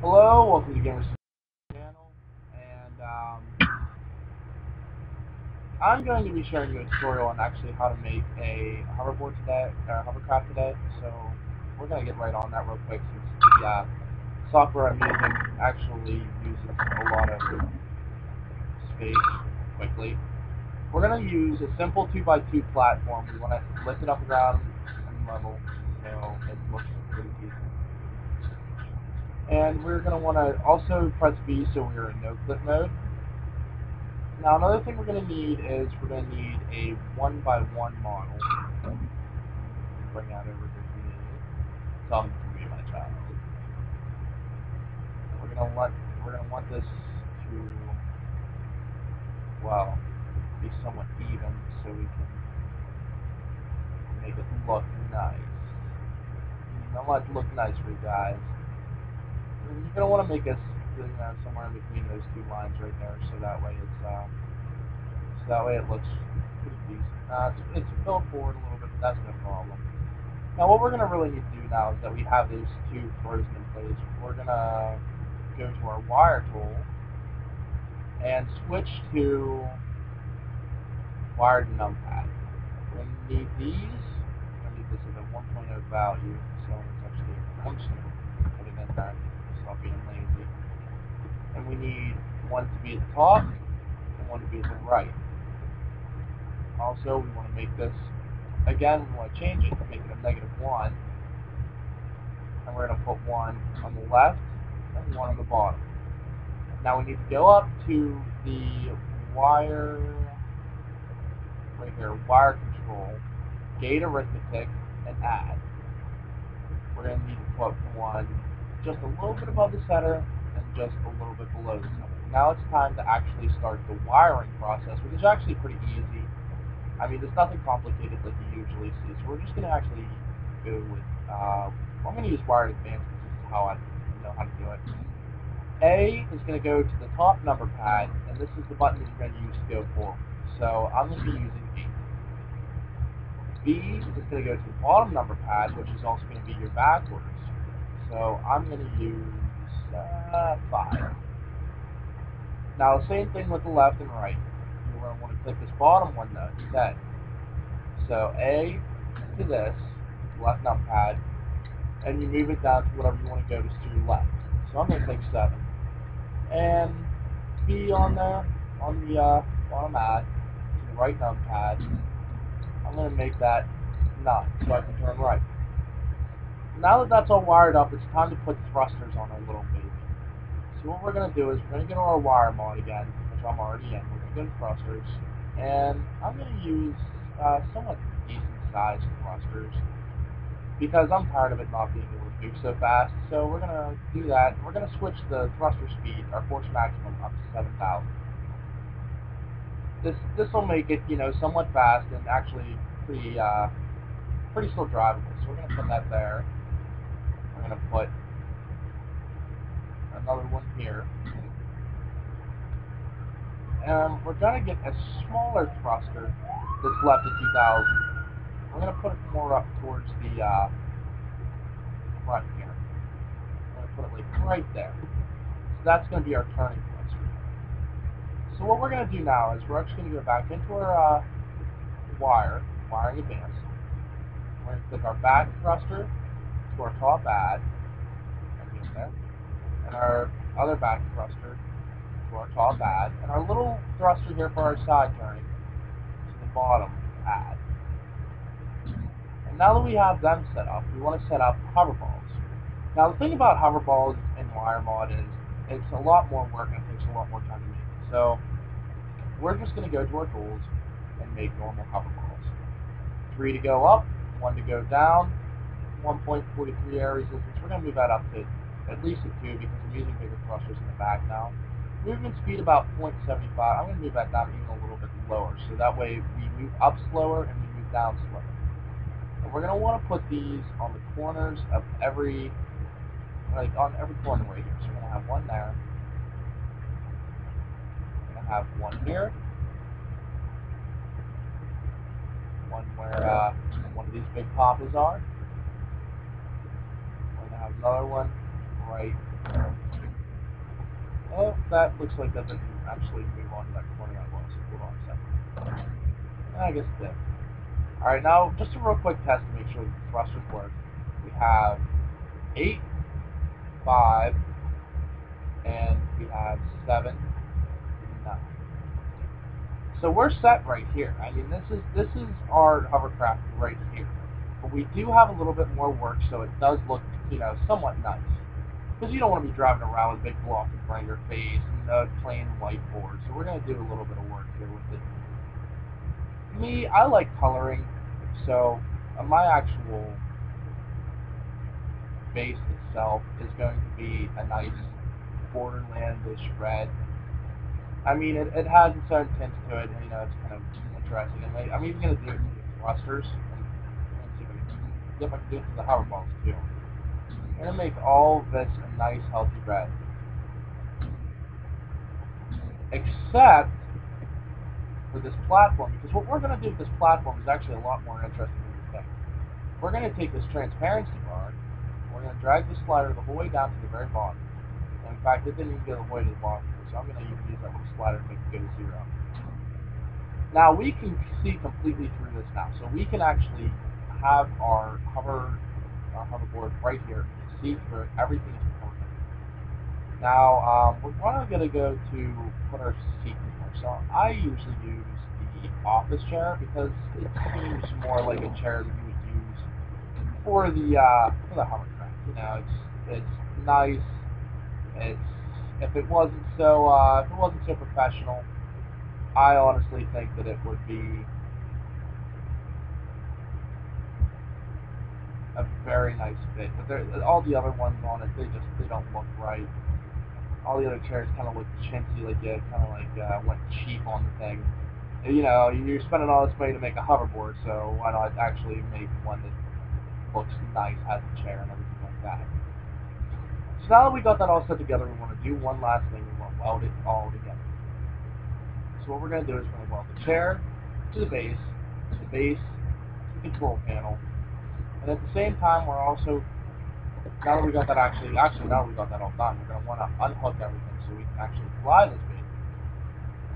Hello, welcome to Gamers channel, and I'm going to be showing you a tutorial on actually how to make a hoverboard today, or hovercraft today. So we're going to get right on that real quick since the software I'm using actually uses a lot of space quickly. We're going to use a simple 2x2 platform. We want to lift it off the ground and level, so it looks pretty decent. And we're going to want to also press B so we're in no clip mode. Now another thing we're going to need is we're going to need a 1x1 model. Bring that over here to me. Tell them to be my child. We're going to want this to, well, be somewhat even so we can make it look nice. I want it to look nice for you guys. You're going to want to make this somewhere in between those two lines right there, so that way it looks pretty decent. It's filled forward a little bit, but that's no problem. Now what we're going to really need to do now is that we have these two frozen in place. We're going to go to our wire tool and switch to wired numpad. We're going to need these. We're going to need this at a 1.0 value, so I'm just going to put it in there. Stop being lazy. And we need one to be at the top and one to be at the right. Also, we want to make this, again, we want to change it to make it a -1. And we're going to put one on the left and one on the bottom. Now we need to go up to the wire, right here, wire control, gate arithmetic, and add. We're going to need to put one just a little bit above the center and just a little bit below the center. Now it's time to actually start the wiring process, which is actually pretty easy. I mean, there's nothing complicated like you usually see, so we're just going to actually go with, I'm going to use Wired Advanced because this is how I know how to do it. A is going to go to the top number pad, and this is the button that you're going to use to go forward. So I'm going to be using 8. B is going to go to the bottom number pad, which is also going to be your backwards. So I'm going to use 5. Now the same thing with the left and right. You're going to want to click this bottom one though instead. So A to this, left numpad, and you move it down to whatever you want to go to your left. So I'm going to click 7. And B on there, on the bottom ad, to the right numpad. I'm going to make that 9 so I can turn right. Now that that's all wired up, it's time to put thrusters on our little baby. So what we're going to do is we're going to go to our WiREMOD again, which I'm already in. We're going to go to thrusters, and I'm going to use somewhat decent sized thrusters because I'm tired of it not being able to move so fast. So we're going to do that. We're going to switch the thruster speed, our force maximum, up to 7,000. This will make it, somewhat fast and actually pretty still drivable. So we're going to put that there. We're going to put another one here. And we're going to get a smaller thruster that's left at 2,000. We're going to put it more up towards the front here. We're going to put it like right there. So that's going to be our turning thruster. So what we're going to do now is we're actually going to go back into our wiring advanced. We're going to click our back thruster to our top ad, right there, and our other back thruster to our top ad, and our little thruster here for our side turning to the bottom ad. And now that we have them set up, we want to set up hover balls. Now the thing about hover balls in WiREMOD is it's a lot more work and it takes a lot more time to make. So we're just going to go to our tools and make normal hover balls. 3 to go up, 1 to go down, 1.43 air resistance. We're going to move that up to at least a 2 because I'm using bigger thrusters in the back now. Movement speed about 0.75. I'm going to move that down even a little bit lower, so that way we move up slower and we move down slower. And we're going to want to put these on the corners of on every corner right here. So we're going to have one there. We're going to have one here. One where one of these big papas are. We're going to have another one right Oh, that looks like that didn't actually move on to that corner I was. Hold on a second. I guess it did. Alright, now just a real quick test to make sure that the thrusters work. We have 8, 5, and we have 7, 9. So we're set right here. I mean, this is our hovercraft right here. But we do have a little bit more work, so it does look, somewhat nice. Because you don't want to be driving around with a big block in front of your face and a plain whiteboard. So we're going to do a little bit of work here with it. Me, I like coloring, so my actual base itself is going to be a nice borderlandish red. I mean, it has its own tints to it, and it's kind of interesting. And I'm even going to do it to the thrusters. And see if I can, yep, I can do it to the hover balls too. I'm going to make all of this a nice, healthy red. Except for this platform, because what we're going to do with this platform is actually a lot more interesting than you think. We're going to take this transparency bar, we're going to drag the slider the whole way down to the very bottom. And in fact, it didn't even go the way to the bottom, so I'm going to even use that little slider to make it go to 0. Now we can see completely through this now, so we can actually have our hoverboard right here. You can see through it. Everything is perfect. Now we're going to go to put our seat in here. So I usually use the office chair because it seems more like a chair that you would use for the hovercraft. It's nice. It's if it wasn't so professional, I honestly think that it would be a very nice fit. But all the other ones on it, they don't look right. All the other chairs kind of look chintzy, like you kind of went cheap on the thing. You're spending all this money to make a hoverboard, so why not actually make one that looks nice, has a chair and everything like that. So now that we got that all set together, we want to do one last thing. We want to weld it all together. So what we're going to do is we're going to weld the chair to the base to the control panel, and at the same time, we're also, now that we got that now that we got that all done, we're going to want to unhook everything so we can actually fly this baby.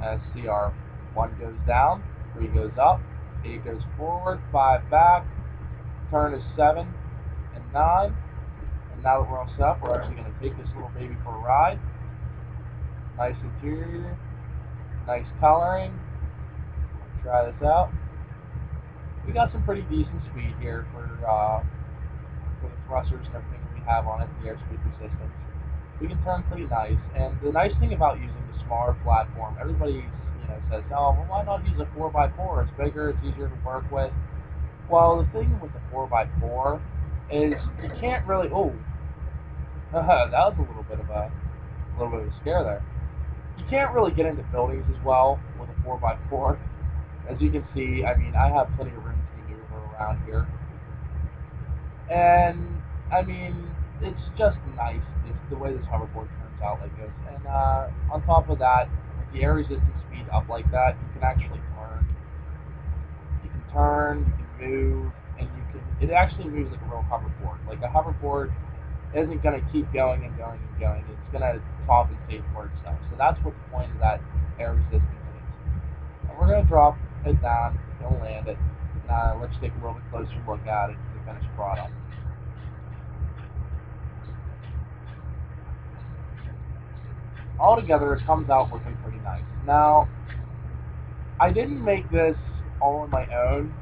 As see, our 1 goes down, 3 goes up, 8 goes forward, 5 back, turn is 7 and 9. And now that we're all set up, we're actually going to take this little baby for a ride. Nice interior, nice coloring. Try this out. We got some pretty decent speed here for the thrusters and everything we have on it, the airspeed resistance. We can turn pretty nice, and the nice thing about using the smaller platform, everybody says, oh, well, why not use a 4x4? It's bigger, it's easier to work with. Well, the thing with the 4x4 is you can't really. Oh, that was a little bit of a scare there. You can't really get into buildings as well with a 4x4. As you can see, I mean, I have plenty of room to maneuver around here. And, I mean, it's just nice, the way this hoverboard turns out like this. And on top of that, with the air resistance speed up like that, you can actually turn. You can turn, you can move, and it actually moves like a real hoverboard. Like a hoverboard isn't going to keep going and going and going. It's going to compensate for itself. So that's what the point of that air resistance is. And we're going to drop it down, going to land it. Now let's take a little bit closer look at it for the finished product. Altogether, it comes out looking pretty nice. Now, I didn't make this all on my own.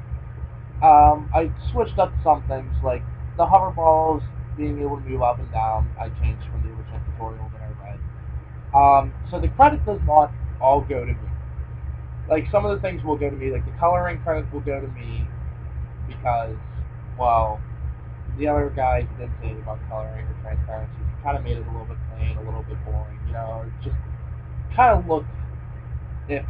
I switched up some things, like the hover balls being able to move up and down. I changed from the original tutorial that I read. So the credit does not all go to me. Like some of the things will go to me, like the coloring credit will go to me because, well, the other guy didn't say anything about coloring or transparency. He kind of made it a little bit plain, a little bit boring. It just kind of looked iffy.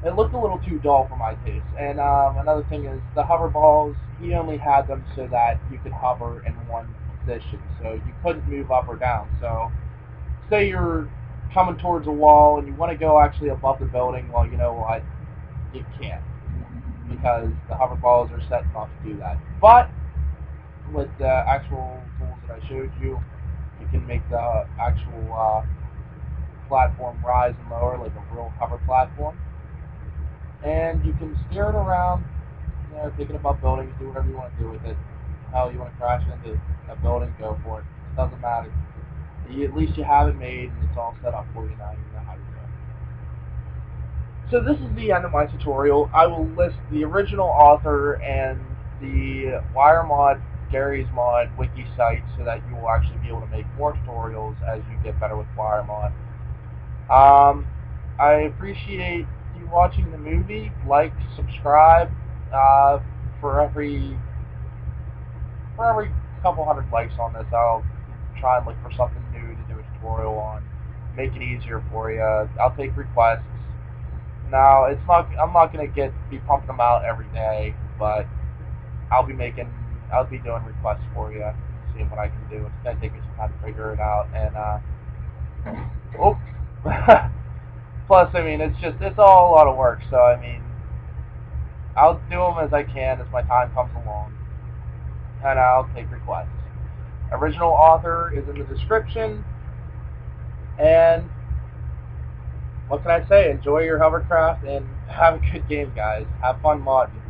It looked a little too dull for my taste. And another thing is the hover balls. He only had them so that you could hover in one position, so you couldn't move up or down. So, say you're coming towards a wall and you want to go actually above the building. Well, you know what? You can't because the hover balls are set not to do that. But with the actual tools that I showed you, you can make the actual platform rise and lower like a real hover platform. And you can steer it around, take it above buildings, do whatever you want to do with it. Hell, you want to crash into a building, go for it. It doesn't matter. At least you have it made and it's all set up for you now. You know how to do it. So this is the end of my tutorial. I will list the original author and the WiREMOD Garry's Mod wiki site so that you will actually be able to make more tutorials as you get better with WiREMOD. I appreciate you watching the movie. Like, subscribe. Uh, for every couple hundred likes on this, I'll try and look for something new to do a tutorial on. Make it easier for you. I'll take requests. Now, it's not. I'm not gonna be pumping them out every day, but I'll be doing requests for you, and seeing what I can do. It's gonna take me some time to figure it out, and oh. Plus, I mean, it's all a lot of work. So, I mean, I'll do them as I can as my time comes along, and I'll take requests. Original author is in the description, and what can I say? Enjoy your hovercraft and have a good game, guys. Have fun modding.